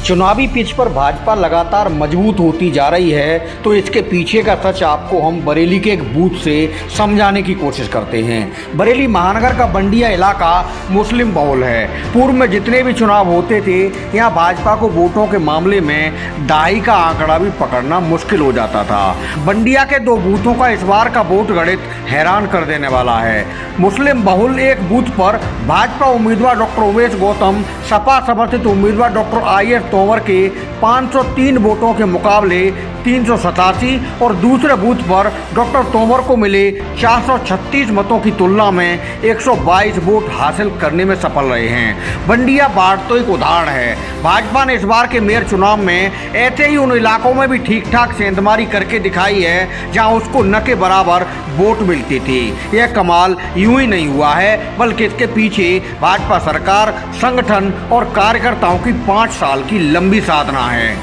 चुनावी पिच पर भाजपा लगातार मजबूत होती जा रही है, तो इसके पीछे का सच आपको हम बरेली के एक बूथ से समझाने की कोशिश करते हैं। बरेली महानगर का बंडिया इलाका मुस्लिम बहुल है। पूर्व में जितने भी चुनाव होते थे, यहाँ भाजपा को वोटों के मामले में 2.5 का आंकड़ा भी पकड़ना मुश्किल हो जाता था। बंडिया के 2 बूथों का इस बार का वोट गणित हैरान कर देने वाला है। मुस्लिम बहुल एक बूथ पर भाजपा उम्मीदवार डॉक्टर उमेश गौतम सपा समर्थित उम्मीदवार डॉक्टर IS तोमर के 503 वोटों के मुकाबले 387 और दूसरे बूथ पर डॉक्टर तोमर को मिले 436 मतों की तुलना में 122 वोट हासिल करने में सफल रहे हैं। बंडिया बाढ़ तो एक उदाहरण है। भाजपा ने इस बार के मेयर चुनाव में ऐसे ही उन इलाकों में भी ठीक ठाक सेंधमारी करके दिखाई है जहां उसको न के बराबर वोट मिलती थी। यह कमाल यूं ही नहीं हुआ है, बल्कि इसके पीछे भाजपा सरकार, संगठन और कार्यकर्ताओं की 5 साल की लंबी साधना है।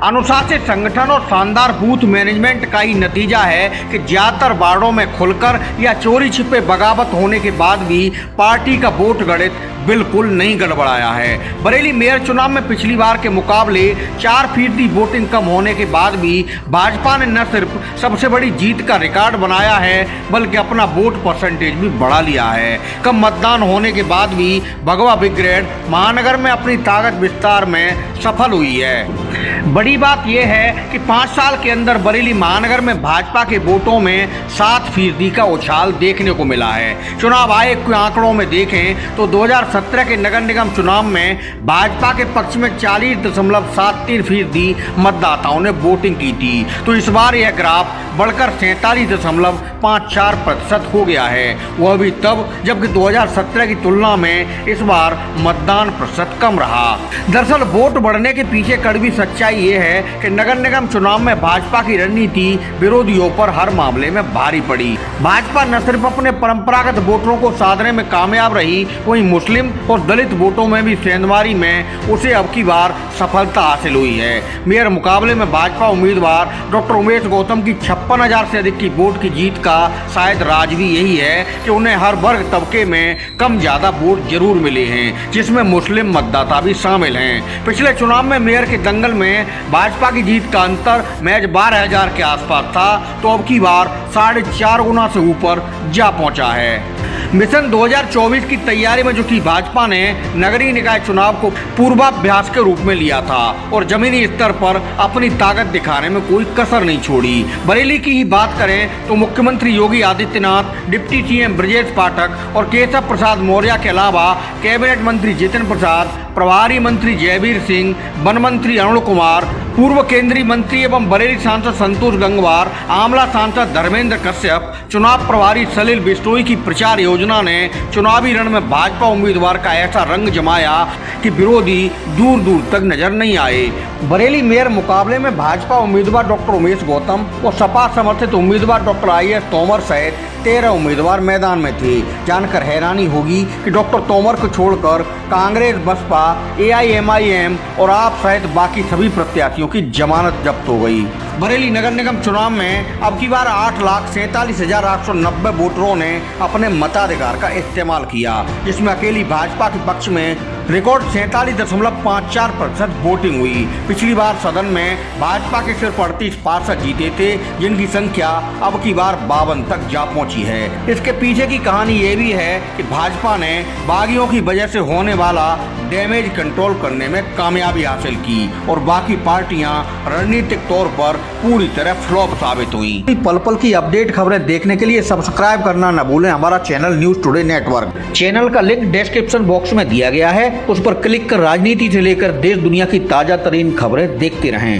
अनुशासित संगठन और शानदार बूथ मैनेजमेंट का ही नतीजा है कि ज्यादातर वार्डों में खुलकर या चोरी छिपे बगावत होने के बाद भी पार्टी का वोट गणित बिल्कुल नहीं गड़बड़ाया है। बरेली मेयर चुनाव में पिछली बार के मुकाबले 4% वोटिंग कम होने के बाद भी भाजपा ने न सिर्फ सबसे बड़ी जीत का रिकॉर्ड बनाया है, बल्कि अपना वोट परसेंटेज भी बढ़ा लिया है। कम मतदान होने के बाद भी भगवा ब्रिगेड महानगर में अपनी ताकत विस्तार में सफल हुई है। बड़ी बात यह है कि 5 साल के अंदर बरेली महानगर में भाजपा के वोटों में 7% का उछाल देखने को मिला है। चुनाव आयोग के आंकड़ों में देखें तो 2017 के नगर निगम चुनाव में भाजपा के पक्ष में 40.73% मतदाताओं ने वोटिंग की थी, तो इस बार यह ग्राफ बढ़कर 47.54% हो गया है। वह भी तब जबकि 2017 की तुलना में इस बार मतदान प्रतिशत कम रहा। दरअसल वोट बढ़ने के पीछे कड़वी सच्चाई ये है कि नगर निगम चुनाव में भाजपा की रणनीति विरोधियों पर हर मामले में भारी पड़ी। भाजपा न सिर्फ अपने परंपरागत वोटरों को साधने में कामयाब रही, वहीं मुस्लिम और दलित वोटों में भी सेंधमारी में उसे अब की बार सफलता हासिल हुई है। मेयर मुकाबले में भाजपा उम्मीदवार डॉक्टर उमेश गौतम की 56,000 से अधिक की वोट की जीत का शायद राज भी यही है कि उन्हें हर वर्ग तबके में कम ज्यादा वोट जरूर मिले हैं, जिसमें मुस्लिम मतदाता भी शामिल हैं। पिछले चुनाव में मेयर के दंगल में भाजपा की जीत का अंतर महज 12,000 के आसपास था, तो अब की बार 4.5 गुना से ऊपर जा पहुंचा है। मिशन 2024 की तैयारी में जुटी भाजपा ने नगरीय निकाय चुनाव को पूर्वाभ्यास के रूप में लिया था और जमीनी स्तर पर अपनी ताकत दिखाने में कोई कसर नहीं छोड़ी। बरेली की ही बात करें तो मुख्यमंत्री योगी आदित्यनाथ, डिप्टी CM ब्रजेश पाठक और केशव प्रसाद मौर्य के अलावा कैबिनेट मंत्री जितिन प्रसाद, प्रभारी मंत्री जयवीर सिंह, वन मंत्री अरुण कुमार, पूर्व केंद्रीय मंत्री एवं बरेली सांसद संतोष गंगवार, आमला सांसद धर्मेंद्र कश्यप, चुनाव प्रभारी सलील बिश्नोई की प्रचार योजना ने चुनावी रण में भाजपा उम्मीदवार का ऐसा रंग जमाया कि विरोधी दूर दूर तक नजर नहीं आए। बरेली मेयर मुकाबले में भाजपा उम्मीदवार डॉक्टर उमेश गौतम और सपा समर्थित उम्मीदवार डॉक्टर IS तोमर सहित 13 उम्मीदवार मैदान में थे। जानकर हैरानी होगी कि डॉक्टर तोमर को छोड़कर कांग्रेस, बसपा, AIMIM और आप सहित बाकी सभी प्रत्याशियों की जमानत जब्त हो गई। बरेली नगर निगम चुनाव में अब की बार 8,47,890 वोटरों ने अपने मताधिकार का इस्तेमाल किया, जिसमें अकेली भाजपा के पक्ष में रिकॉर्ड 47.54% वोटिंग हुई। पिछली बार सदन में भाजपा के सिर्फ 38 पार्षद जीते थे, जिनकी संख्या अब की बार 52 तक जा पहुंची है। इसके पीछे की कहानी ये भी है कि भाजपा ने बागियों की वजह से होने वाला डैमेज कंट्रोल करने में कामयाबी हासिल की और बाकी पार्टियां रणनीतिक तौर पर पूरी तरह फ्लॉप साबित हुई। पल पल की अपडेट खबरें देखने के लिए सब्सक्राइब करना न भूलें हमारा channel news today network. Channel का लिंक डिस्क्रिप्शन बॉक्स में दिया गया है, उस पर क्लिक कर राजनीति से लेकर देश दुनिया की ताजा तरीन खबरें देखते रहें।